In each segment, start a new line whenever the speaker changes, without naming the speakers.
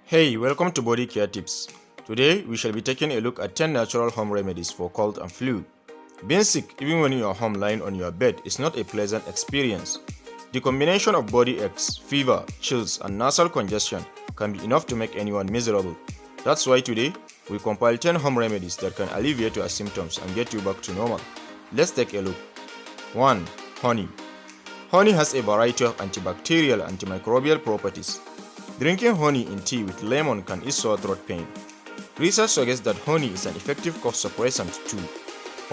Hey, welcome to Body Care Tips. Today, we shall be taking a look at 10 natural home remedies for cold and flu. Being sick, even when you are home lying on your bed, is not a pleasant experience. The combination of body aches, fever, chills, and nasal congestion can be enough to make anyone miserable. That's why today, we compile 10 home remedies that can alleviate your symptoms and get you back to normal. Let's take a look. 1. Honey. Honey has a variety of antibacterial and antimicrobial properties. Drinking honey in tea with lemon can ease sore throat pain. Research suggests that honey is an effective cough suppressant too.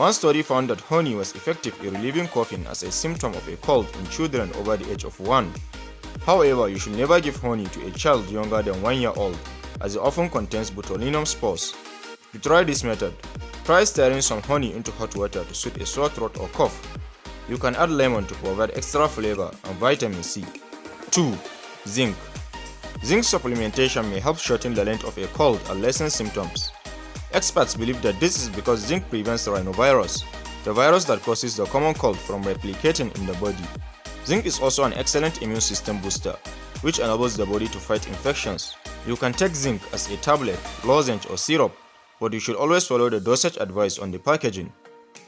One study found that honey was effective in relieving coughing as a symptom of a cold in children over the age of 1. However, you should never give honey to a child younger than 1 year old, as it often contains botulinum spores. To try this method, try stirring some honey into hot water to soothe a sore throat or cough. You can add lemon to provide extra flavor and vitamin C. 2. Zinc. Zinc supplementation may help shorten the length of a cold and lessen symptoms. Experts believe that this is because zinc prevents rhinovirus, the virus that causes the common cold, from replicating in the body. Zinc is also an excellent immune system booster, which enables the body to fight infections. You can take zinc as a tablet, lozenge, or syrup, but you should always follow the dosage advice on the packaging.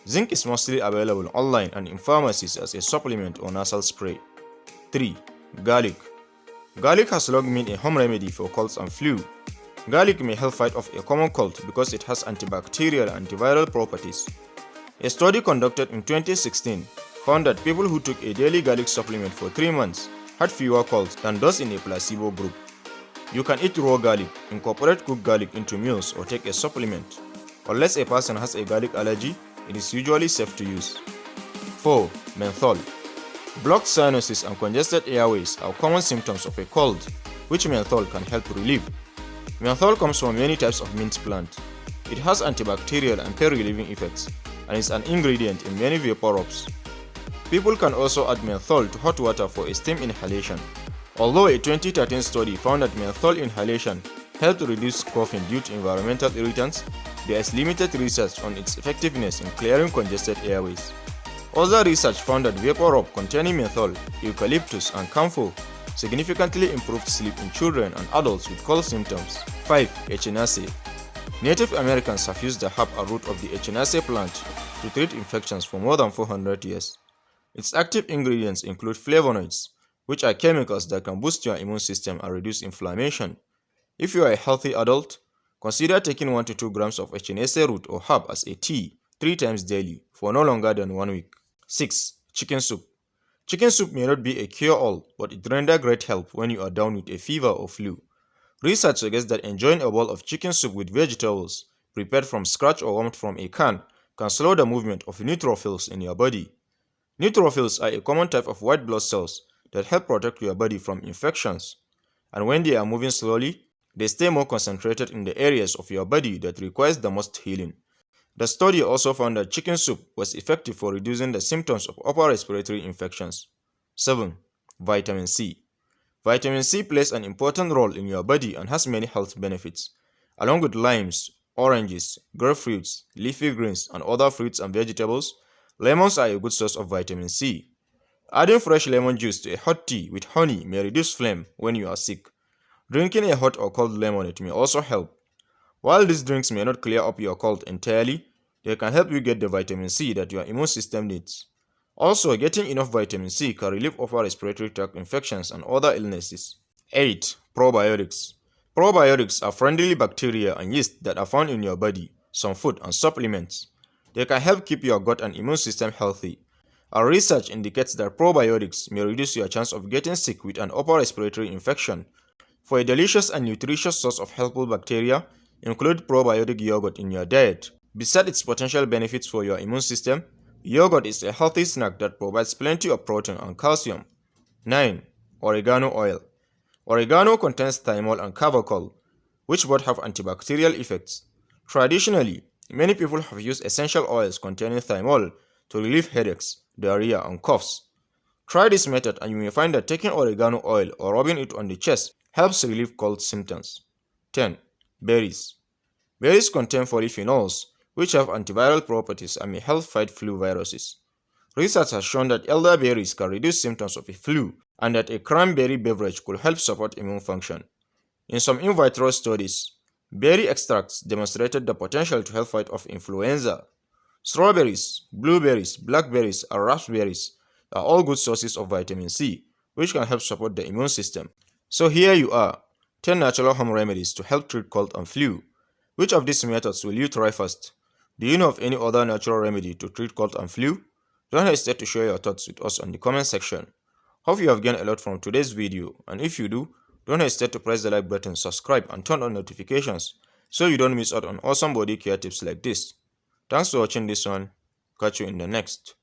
Zinc is mostly available online and in pharmacies as a supplement or nasal spray. 3. Garlic. Garlic has long been a home remedy for colds and flu. Garlic may help fight off a common cold because it has antibacterial and antiviral properties. A study conducted in 2016 found that people who took a daily garlic supplement for 3 months had fewer colds than those in a placebo group. You can eat raw garlic, incorporate cooked garlic into meals, or take a supplement. Unless a person has a garlic allergy, it is usually safe to use. 4. Menthol. Blocked sinuses and congested airways are common symptoms of a cold, which menthol can help relieve. Menthol comes from many types of mint plant. It has antibacterial and pain-relieving effects, and is an ingredient in many vapor rubs. People can also add menthol to hot water for a steam inhalation. Although a 2013 study found that menthol inhalation helped reduce coughing due to environmental irritants, there is limited research on its effectiveness in clearing congested airways. Other research found that vapor rub containing menthol, eucalyptus, and camphor significantly improved sleep in children and adults with cold symptoms. 5. Echinacea. Native Americans have used the herb and root of the Echinacea plant to treat infections for more than 400 years. Its active ingredients include flavonoids, which are chemicals that can boost your immune system and reduce inflammation. If you are a healthy adult, consider taking 1 to 2 grams of Echinacea root or herb as a tea 3 times daily for no longer than 1 week. 6. Chicken soup. Chicken soup may not be a cure-all, but it renders great help when you are down with a fever or flu. Research suggests that enjoying a bowl of chicken soup with vegetables, prepared from scratch or warmed from a can, can slow the movement of neutrophils in your body. Neutrophils are a common type of white blood cells that help protect your body from infections. And when they are moving slowly, they stay more concentrated in the areas of your body that requires the most healing. The study also found that chicken soup was effective for reducing the symptoms of upper respiratory infections. 7. Vitamin C. Vitamin C plays an important role in your body and has many health benefits. Along with limes, oranges, grapefruits, leafy greens, and other fruits and vegetables, lemons are a good source of vitamin C. Adding fresh lemon juice to a hot tea with honey may reduce phlegm when you are sick. Drinking a hot or cold lemonade may also help. While these drinks may not clear up your cold entirely, they can help you get the vitamin C that your immune system needs. Also, getting enough vitamin C can relieve upper respiratory tract infections and other illnesses. 8. Probiotics. Probiotics are friendly bacteria and yeast that are found in your body, some food, and supplements. They can help keep your gut and immune system healthy. Our research indicates that probiotics may reduce your chance of getting sick with an upper respiratory infection. For a delicious and nutritious source of helpful bacteria, include probiotic yogurt in your diet. Besides its potential benefits for your immune system, yogurt is a healthy snack that provides plenty of protein and calcium. 9. Oregano oil. Oregano contains thymol and carvacol, which both have antibacterial effects. Traditionally, many people have used essential oils containing thymol to relieve headaches, diarrhea, and coughs. Try this method and you may find that taking oregano oil or rubbing it on the chest helps relieve cold symptoms. 10. Berries. Berries contain polyphenols, which have antiviral properties and may help fight flu viruses. Research has shown that elderberries can reduce symptoms of a flu and that a cranberry beverage could help support immune function. In some in vitro studies, berry extracts demonstrated the potential to help fight off influenza. Strawberries, blueberries, blackberries, and raspberries are all good sources of vitamin C, which can help support the immune system. So here you are, 10 natural home remedies to help treat cold and flu. Which of these methods will you try first? Do you know of any other natural remedy to treat cold and flu? Don't hesitate to share your thoughts with us on the comment section. Hope you have gained a lot from today's video, and if you do, don't hesitate to press the like button, subscribe, and turn on notifications so you don't miss out on awesome body care tips like this. Thanks for watching this one. Catch you in the next.